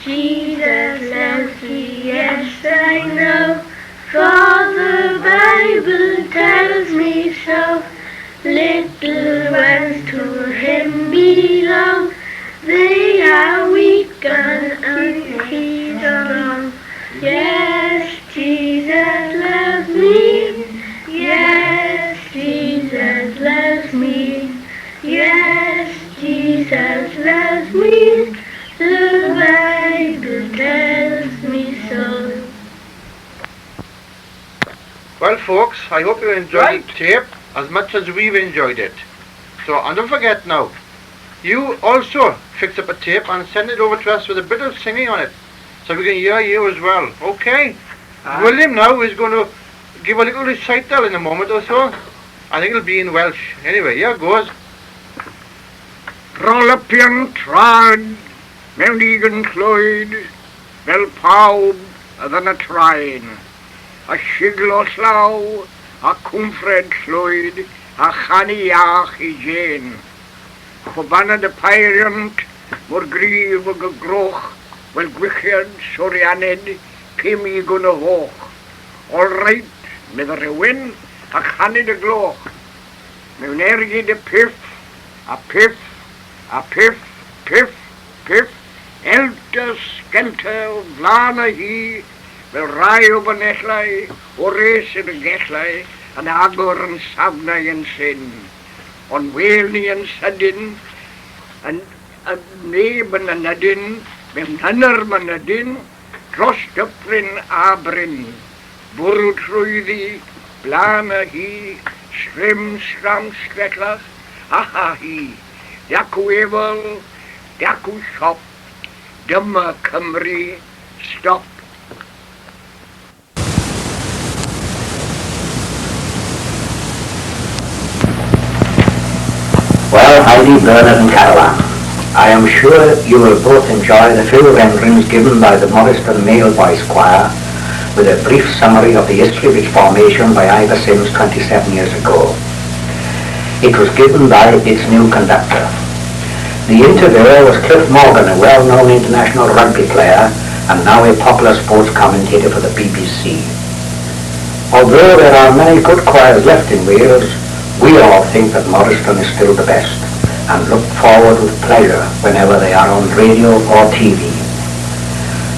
Jesus loves me, yes I know, for the Bible tells me so. Little ones to him belong, they are weak and he's strong. Yes, Jesus loves me, yes, Jesus loves me, yes, Jesus loves me, the Bible tells me so. Well, folks, I hope you enjoyed the tape as much as we've enjoyed it. So, and don't forget now, you also fix up a tape and send it over to us with a bit of singing on it, so we can hear you as well. Okay? William now is going to give a little recital in a moment or so. I think it'll be in Welsh. Anyway, here goes. Rolapian trad mewn ugain llwyd fel pawb ydyn y traen, a siglo llaw a cwmffred llwyd a chanu iach I jen. Chwbanad y peiriant mor grif ag y groch fel gwychiad sorianed cym I gwn y hoch. All right, meddwl rhywun a chanid y gloch. Mewn ergyd y piff, a piff, a piff, piff, piff, elta sgenta o flan a hi, fel rai o banellau, o res yr gellau, yn agor yn safnau yn syn. Ond wel ni yn sydyn, yn neb yn anadyn, mewn hanner mynydyn, dros dybryn a bryn. Bwrw trwyddi, blan a hi, srim sram sgellach, a hi. Dacw efol, dacw siop, dyma Cymru, stop. Well, Heidi, Bernard and Caroline, I am sure you will both enjoy the few renderings given by the Morriston Male Voice Choir with a brief summary of the history of its formation by Ivor Sims 27 years ago. It was given by its new conductor. The interviewer was Cliff Morgan, a well-known international rugby player and now a popular sports commentator for the BBC. Although there are many good choirs left in Wales, we all think that Morriston is still the best and look forward with pleasure whenever they are on radio or TV.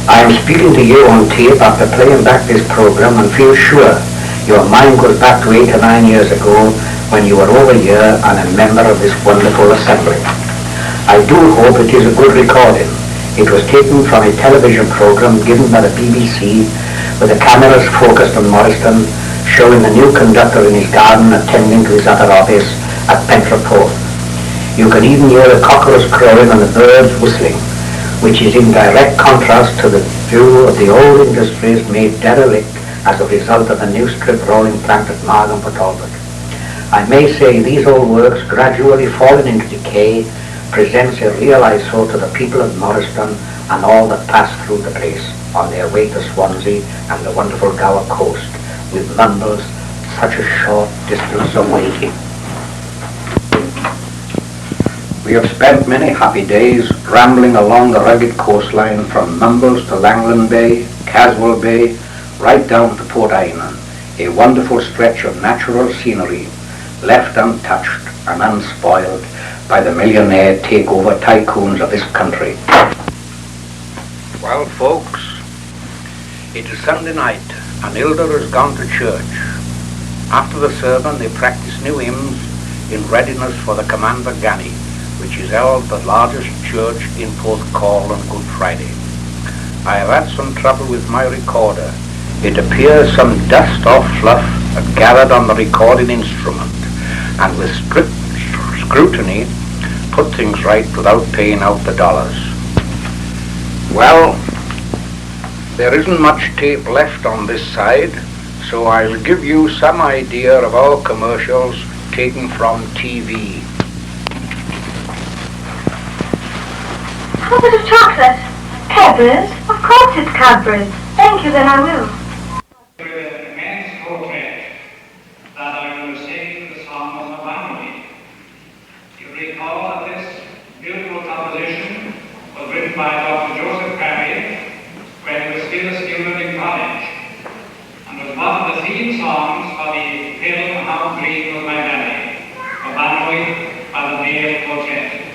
I am speaking to you on tape after playing back this program and feel sure your mind goes back to 8 or 9 years ago when you were over here and a member of this wonderful assembly. I do hope it is a good recording. It was taken from a television program given by the BBC with the cameras focused on Morriston, showing the new conductor in his garden attending to his other office at Pentraporth. You can even hear the cockerels crowing and the birds whistling, which is in direct contrast to the view of the old industries made derelict as a result of the new strip rolling plant at Margam for Talbot. I may say these old works, gradually falling into decay, presents a real eyesore to the people of Morriston and all that pass through the place on their way to Swansea and the wonderful Gower coast, with Mumbles such a short distance away. We have spent many happy days rambling along the rugged coastline from Mumbles to Langland Bay, Caswell Bay, right down to Port Eynon, a wonderful stretch of natural scenery left untouched and unspoiled by the millionaire takeover tycoons of this country. Well, folks, it is Sunday night and Hilda has gone to church. After the sermon, they practice new hymns in readiness for the Command of Ganny, which is held the largest church in Porthcawl on Good Friday. I have had some trouble with my recorder. It appears some dust or fluff had gathered on the recording instrument, and with strict scrutiny put things right without paying out the dollars. Well, there isn't much tape left on this side, so I will give you some idea of our commercials taken from TV. A bit of chocolate. Cadbury's? Of course it's Cadbury's. Thank you, then I will. An immense protest that I will sing the song of the family. You recall that this beautiful composition was written written by Dr. Joseph Parry when he was still a student in college, and was one of the theme songs for the Hill How Green Was My Valley, a banjoed by the male quartet.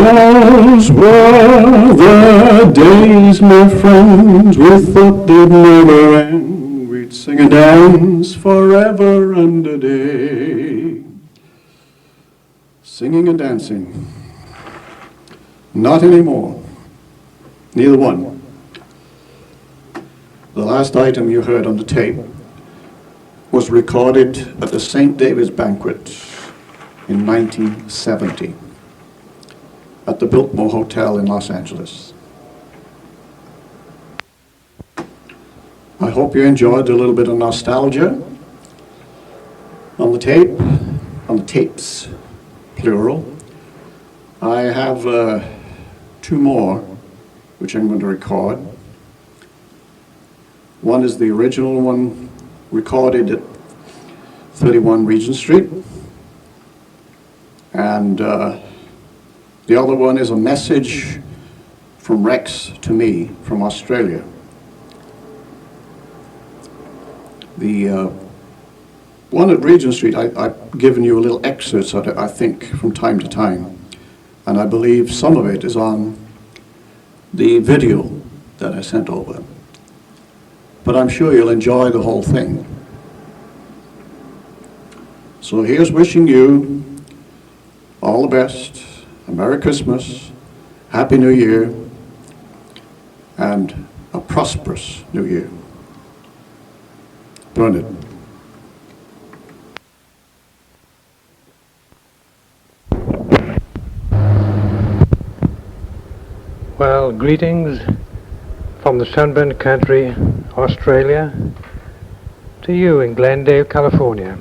Those were the days, my friends, we thought they'd never end. We'd sing and dance forever and a day. Singing and dancing. Not anymore. Neither one. The last item you heard on the tape was recorded at the St. David's Banquet in 1970 at the Biltmore Hotel in Los Angeles. I hope you enjoyed a little bit of nostalgia on the tape, on the tapes, plural. I have 2 more which I'm going to record. One is the original one recorded at 31 Regent Street, and the other one is a message from Rex to me from Australia. The one at Regent Street, I've given you a little excerpt of it, I think, from time to time, and I believe some of it is on the video that I sent over. But I'm sure you'll enjoy the whole thing. So here's wishing you all the best, a Merry Christmas, Happy New Year, and a prosperous New Year. Burn it. Well, greetings from the sunburned country, Australia, to you in Glendale, California.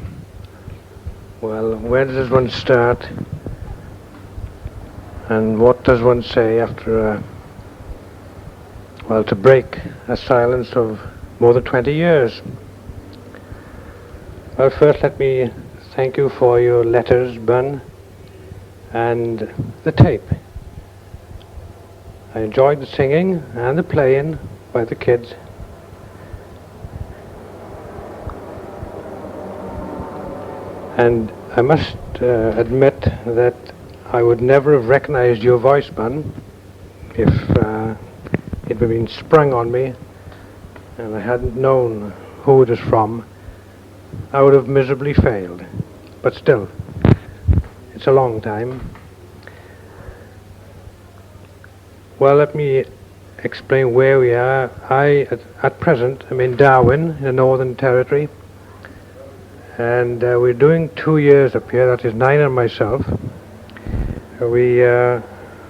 Well, where does one start? And what does one say after to break a silence of more than 20 years? Well, first let me thank you for your letters, Bun, and the tape. I enjoyed the singing and the playing by the kids. And I must admit that I would never have recognized your voice, Bun, if it had been sprung on me and I hadn't known who it was from. I would have miserably failed. But still, it's a long time. Well, let me explain where we are. At present, I'm in Darwin, in the Northern Territory, and we're doing 2 years up here. That is 9 and myself. We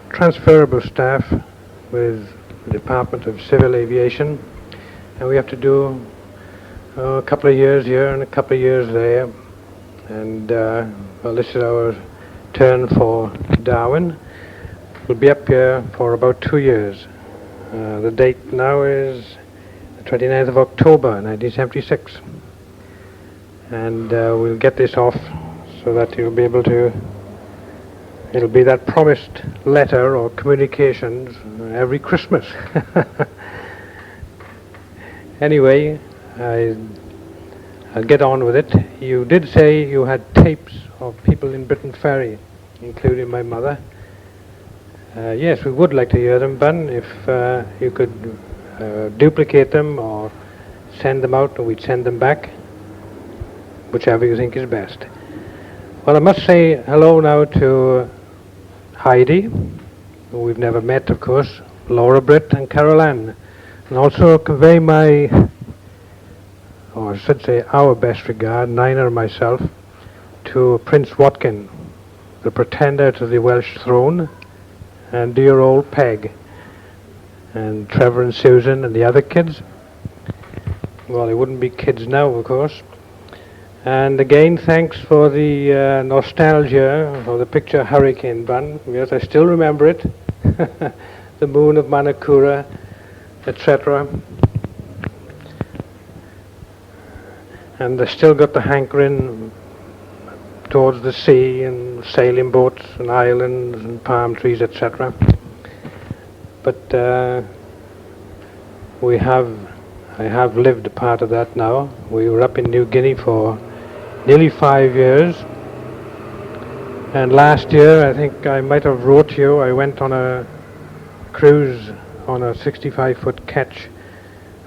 transferable staff with the Department of Civil Aviation, and we have to do a couple of years here and a couple of years there. And well, this is our turn for Darwin. We'll be up here for about 2 years. The date now is the 29th of October 1976. And we'll get this off so that you'll be able to, it'll be that promised letter or communications every Christmas. Anyway, I'll get on with it. You did say you had tapes of people in Britain Ferry, including my mother. Yes, we would like to hear them, Bun, if you could duplicate them or send them out and we'd send them back, whichever you think is best. Well, I must say hello now to Heidi, who we've never met, of course, Laura Britt and Carol Ann, and also convey my, or I should say our best regard, Nina and myself, to Prince Watkin, the pretender to the Welsh throne, and dear old Peg, and Trevor and Susan and the other kids. Well, they wouldn't be kids now, of course. And again, thanks for the nostalgia for the picture Hurricane Bun. Yes, I still remember it. The moon of Manakura, etc. And I still got the hankering towards the sea and sailing boats and islands and palm trees, etc. But I have lived a part of that now. We were up in New Guinea for nearly 5 years, And last year, I think I might have wrote to you, I went on a cruise on a 65-foot ketch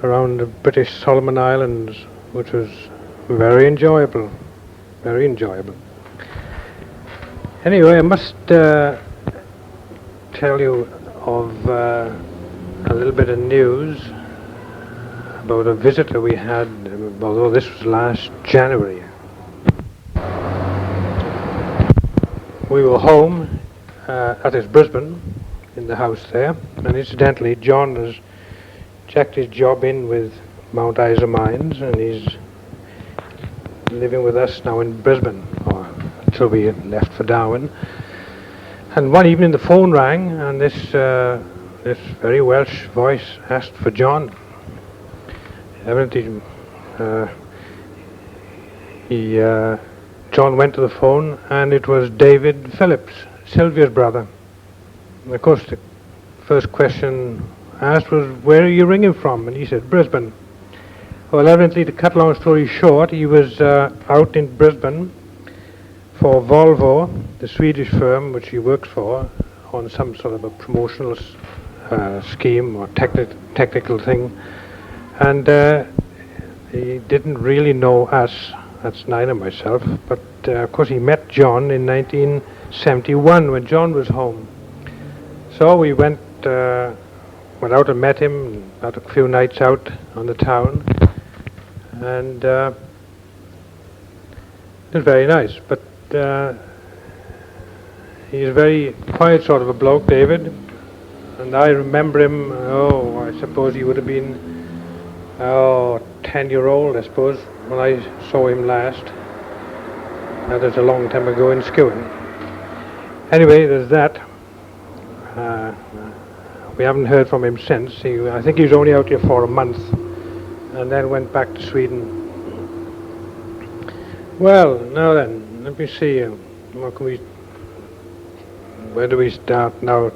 around the British Solomon Islands, which was very enjoyable, very enjoyable. Anyway, I must tell you of a little bit of news about a visitor we had, although this was last January. We were home at his Brisbane, in the house there, and incidentally John has checked his job in with Mount Isa Mines, and he's living with us now in Brisbane, or until we left for Darwin. And one evening the phone rang, and this very Welsh voice asked for John. Evidently John went to the phone, and it was David Phillips, Sylvia's brother. And of course the first question asked was, where are you ringing from? And he said, Brisbane. Well, evidently, to cut long story short, he was out in Brisbane for Volvo, the Swedish firm which he works for, on some sort of a promotional scheme or technical thing. And he didn't really know us, that's neither myself, but of course he met John in 1971 when John was home. So we went out and met him, had a few nights out on the town, and it was very nice. But he's a very quiet sort of a bloke, David, and I remember him, I suppose he would have been 10-year-old, I suppose, when I saw him last. That was a long time ago in Skewen. Anyway, there's that. We haven't heard from him since. I think he was only out here for a month and then went back to Sweden. Well, now then, let me see. Where do we start now?